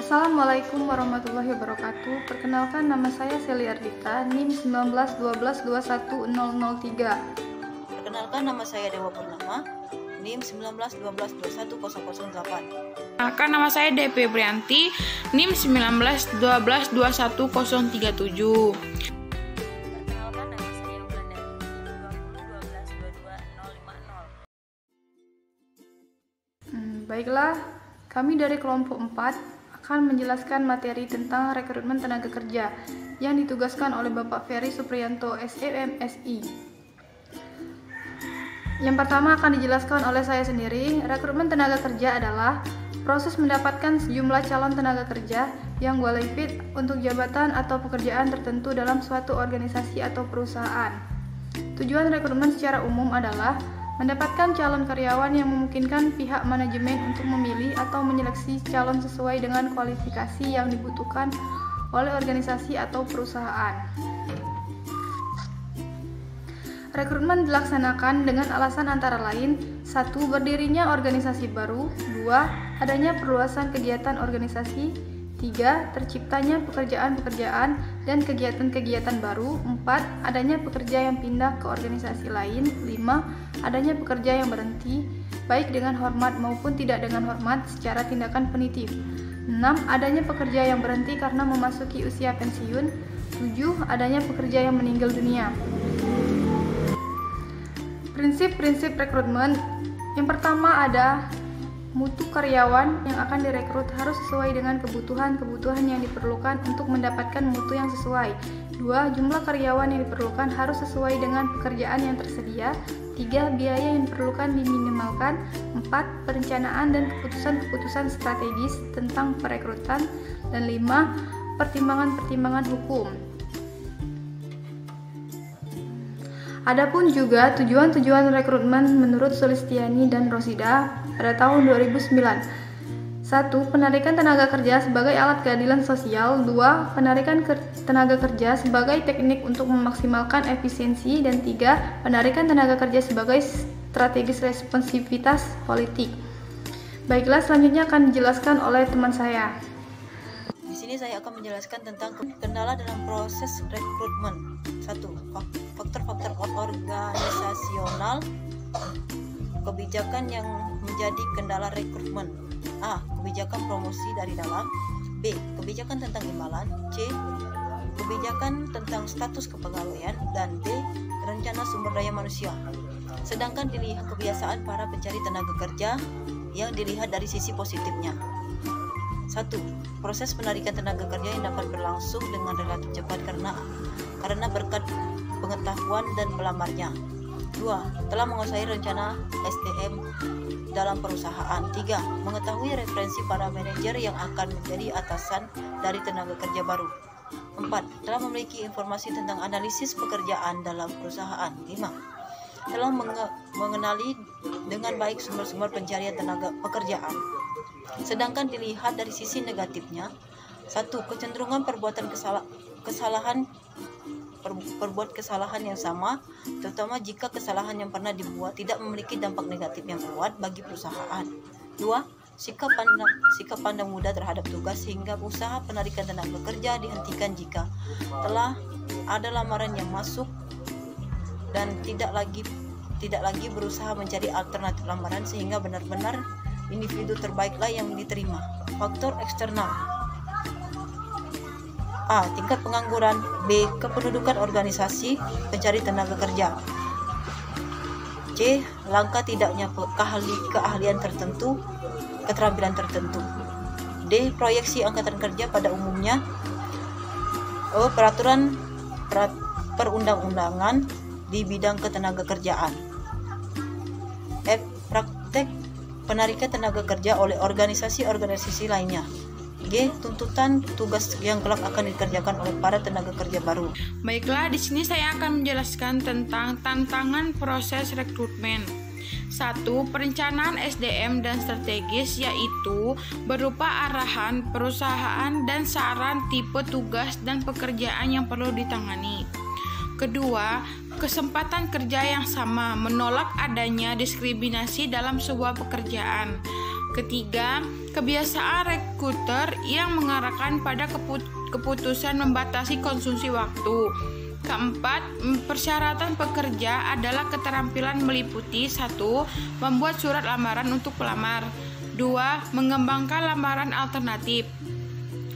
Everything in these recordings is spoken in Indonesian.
Assalamualaikum warahmatullahi wabarakatuh. Perkenalkan, nama saya Seli Ardita, NIM 1912211003. Perkenalkan, nama saya Dewa Purnama, NIM 1912210008. Perkenalkan, nama saya DP Brianti, NIM 1912211037. Perkenalkan, nama saya Belanda, 2012222050. Baiklah, kami dari kelompok 4 akan menjelaskan materi tentang rekrutmen tenaga kerja yang ditugaskan oleh Bapak Ferry Supriyanto, SEMSI. Yang pertama akan dijelaskan oleh saya sendiri. Rekrutmen tenaga kerja adalah proses mendapatkan sejumlah calon tenaga kerja yang qualified untuk jabatan atau pekerjaan tertentu dalam suatu organisasi atau perusahaan. Tujuan rekrutmen secara umum adalah mendapatkan calon karyawan yang memungkinkan pihak manajemen untuk memilih atau menyeleksi calon sesuai dengan kualifikasi yang dibutuhkan oleh organisasi atau perusahaan. Rekrutmen dilaksanakan dengan alasan antara lain: 1. Berdirinya organisasi baru. 2. Adanya perluasan kegiatan organisasi. 3. Terciptanya pekerjaan-pekerjaan dan kegiatan-kegiatan baru. 4. Adanya pekerja yang pindah ke organisasi lain. 5. Adanya pekerja yang berhenti, baik dengan hormat maupun tidak dengan hormat, secara tindakan punitif. 6. Adanya pekerja yang berhenti karena memasuki usia pensiun. 7. Adanya pekerja yang meninggal dunia. Prinsip-prinsip rekrutmen. Yang pertama ada mutu karyawan yang akan direkrut harus sesuai dengan kebutuhan yang diperlukan untuk mendapatkan mutu yang sesuai. 2. Jumlah karyawan yang diperlukan harus sesuai dengan pekerjaan yang tersedia. 3. Biaya yang diperlukan diminimalkan. 4. Perencanaan dan keputusan-keputusan strategis tentang perekrutan. Dan 5. Pertimbangan-pertimbangan hukum. Adapun juga tujuan-tujuan rekrutmen menurut Sulistiani dan Rosida pada tahun 2009. 1. Penarikan tenaga kerja sebagai alat keadilan sosial. 2. Penarikan tenaga kerja sebagai teknik untuk memaksimalkan efisiensi. Dan 3. Penarikan tenaga kerja sebagai strategis responsivitas politik. Baiklah, selanjutnya akan dijelaskan oleh teman saya. Di sini saya akan menjelaskan tentang kendala dalam proses rekrutmen. 1. Faktor-faktor organisasional kebijakan yang menjadi kendala rekrutmen. A. Kebijakan promosi dari dalam. B. Kebijakan tentang imbalan. C. Kebijakan tentang status kepegawaian. Dan D. Rencana sumber daya manusia. Sedangkan dilihat kebiasaan para pencari tenaga kerja yang dilihat dari sisi positifnya. 1. Proses penarikan tenaga kerja yang dapat berlangsung dengan relatif cepat karena berkat pengetahuan dan pelamarnya. 2. Telah menguasai rencana SDM dalam perusahaan. 3. Mengetahui referensi para manajer yang akan menjadi atasan dari tenaga kerja baru. 4. Telah memiliki informasi tentang analisis pekerjaan dalam perusahaan. 5. Telah mengenali dengan baik sumber-sumber pencarian tenaga pekerjaan. Sedangkan dilihat dari sisi negatifnya, 1. Kecenderungan berbuat kesalahan yang sama, terutama jika kesalahan yang pernah dibuat tidak memiliki dampak negatif yang kuat bagi perusahaan. 2. Sikap pandang mudah terhadap tugas sehingga usaha penarikan tenaga kerja dihentikan jika telah ada lamaran yang masuk dan tidak lagi berusaha mencari alternatif lamaran sehingga benar-benar individu terbaiklah yang diterima. Faktor eksternal. A. Tingkat pengangguran. B. Kependudukan organisasi pencari tenaga kerja. C. Langka tidaknya keahlian tertentu, keterampilan tertentu. D. Proyeksi angkatan kerja pada umumnya. E. Peraturan perundang-undangan di bidang ketenaga kerjaan. F. Praktek penarikan tenaga kerja oleh organisasi-organisasi lainnya. G. Tuntutan tugas yang kelak akan dikerjakan oleh para tenaga kerja baru. Baiklah, di sini saya akan menjelaskan tentang tantangan proses rekrutmen. 1. Perencanaan SDM dan strategis, yaitu berupa arahan perusahaan dan saran tipe tugas dan pekerjaan yang perlu ditangani. Kedua, kesempatan kerja yang sama, menolak adanya diskriminasi dalam sebuah pekerjaan. Ketiga, kebiasaan rekruter yang mengarahkan pada keputusan membatasi konsumsi waktu. Keempat, persyaratan pekerja adalah keterampilan meliputi 1. Membuat surat lamaran untuk pelamar. 2. Mengembangkan lamaran alternatif.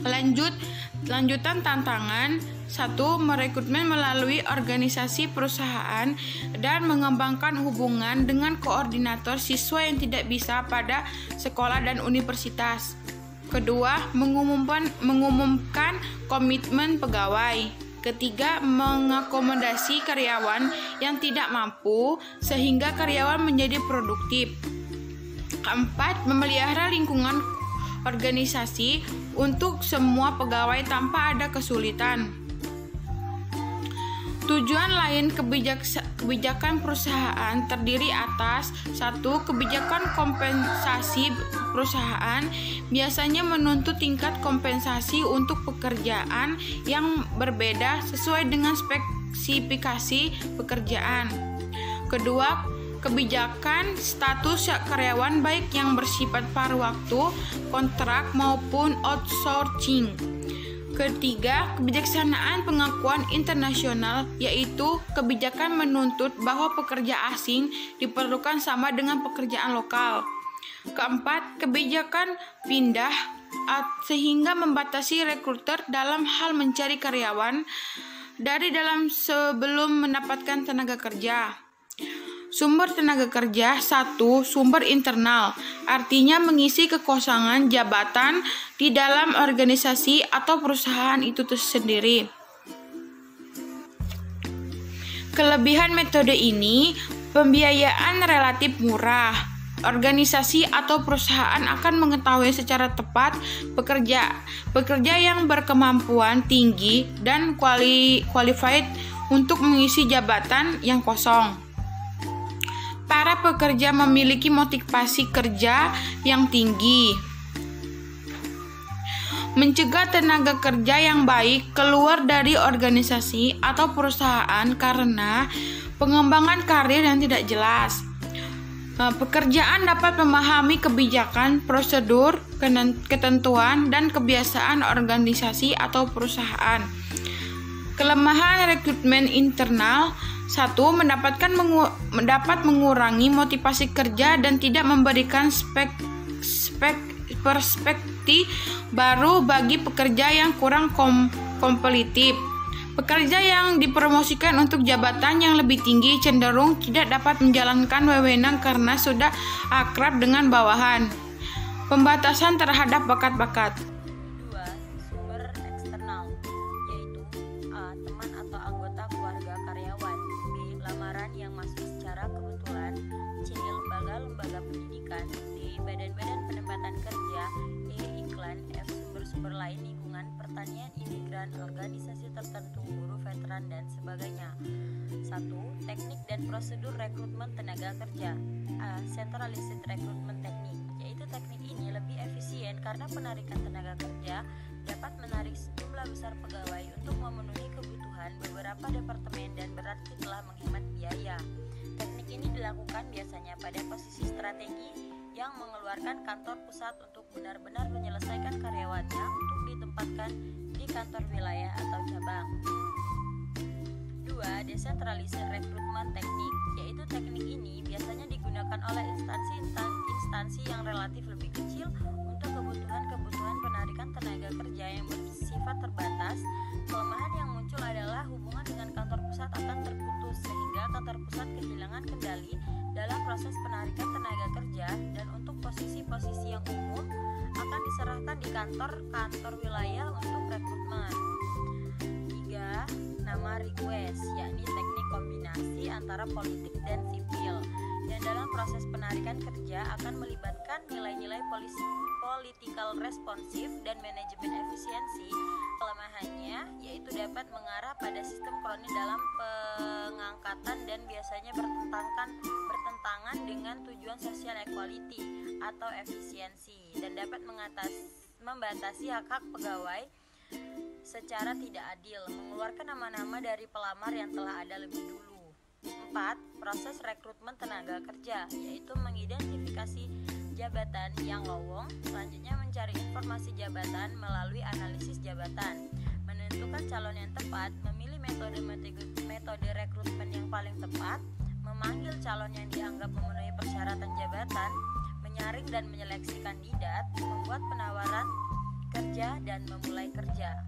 Lanjutan tantangan 1. Merekrutmen melalui organisasi perusahaan dan mengembangkan hubungan dengan koordinator siswa yang tidak bisa pada sekolah dan universitas. Kedua, mengumumkan komitmen pegawai. Ketiga, mengakomodasi karyawan yang tidak mampu sehingga karyawan menjadi produktif. Keempat, memelihara lingkungan organisasi untuk semua pegawai tanpa ada kesulitan. Tujuan lain kebijakan perusahaan terdiri atas 1. Kebijakan kompensasi perusahaan biasanya menuntut tingkat kompensasi untuk pekerjaan yang berbeda sesuai dengan spesifikasi pekerjaan. Kedua, kebijakan status karyawan baik yang bersifat paruh waktu, kontrak maupun outsourcing. Ketiga, kebijaksanaan pengakuan internasional, yaitu kebijakan menuntut bahwa pekerja asing diperlukan sama dengan pekerjaan lokal. Keempat, kebijakan pindah sehingga membatasi rekruter dalam hal mencari karyawan dari dalam sebelum mendapatkan tenaga kerja. Sumber tenaga kerja 1. Sumber internal, artinya mengisi kekosongan jabatan di dalam organisasi atau perusahaan itu sendiri. Kelebihan metode ini, pembiayaan relatif murah. Organisasi atau perusahaan akan mengetahui secara tepat pekerja yang berkemampuan tinggi dan qualified untuk mengisi jabatan yang kosong. Para pekerja memiliki motivasi kerja yang tinggi. Mencegah tenaga kerja yang baik keluar dari organisasi atau perusahaan karena pengembangan karir yang tidak jelas. Pekerjaan dapat memahami kebijakan, prosedur, ketentuan, dan kebiasaan organisasi atau perusahaan. Kelemahan rekrutmen internal 1. Mendapat mengurangi motivasi kerja dan tidak memberikan perspektif baru bagi pekerja yang kurang kompetitif. Pekerja yang dipromosikan untuk jabatan yang lebih tinggi cenderung tidak dapat menjalankan wewenang karena sudah akrab dengan bawahan. Pembatasan terhadap bakat-bakat. 2. Sumber eksternal, yaitu A. Teman atau anggota keluarga karyawan, B. Lamaran yang masuk secara kebetulan, C. Lembaga-lembaga pendidikan, D. Badan-badan penempatan kerja, E. Iklan, F. Sumber-sumber lain lingkungan, pertanian, imigran, organisasi tertentu, buruh veteran, dan sebagainya. 1. Teknik dan prosedur rekrutmen tenaga kerja. A. Centralized recruitment technique, yaitu teknik ini lebih efisien karena penarikan tenaga kerja dapat menarik sejumlah besar pegawai untuk memenuhi kebutuhan beberapa departemen dan berarti telah menghemat biaya. Teknik ini dilakukan biasanya pada posisi strategi yang mengeluarkan kantor pusat untuk benar-benar menyelesaikan karyawannya untuk ditempatkan di kantor wilayah atau cabang. 2. Decentralized recruitment technique, yaitu teknik ini biasanya digunakan oleh instansi yang relatif lebih kecil untuk kebutuhan penarikan tenaga kerja yang bersifat terbatas. Kelemahan yang muncul adalah hubungan dengan kantor pusat akan terputus sehingga kantor pusat kehilangan kendali dalam proses penarikan tenaga kerja dan untuk posisi-posisi yang umum akan diserahkan di kantor wilayah untuk rekrutmen. 3. Nama request, yakni teknik kombinasi antara politik dan sipil yang dalam proses penarikan kerja akan melibatkan nilai-nilai political responsif dan manajemen efisiensi. Kelemahannya yaitu dapat mengarah pada sistem kroni dalam pengangkatan dan biasanya bertentangan dengan tujuan social equality atau efisiensi dan dapat membatasi hak-hak pegawai secara tidak adil, mengeluarkan nama-nama dari pelamar yang telah ada lebih dulu. 4. Proses rekrutmen tenaga kerja, yaitu mengidentifikasi jabatan yang lowong. Selanjutnya mencari informasi jabatan melalui analisis jabatan, menentukan calon yang tepat, memilih metode rekrutmen yang paling tepat, memanggil calon yang dianggap memenuhi persyaratan jabatan, menyaring dan menyeleksi kandidat, membuat penawaran kerja dan memulai kerja.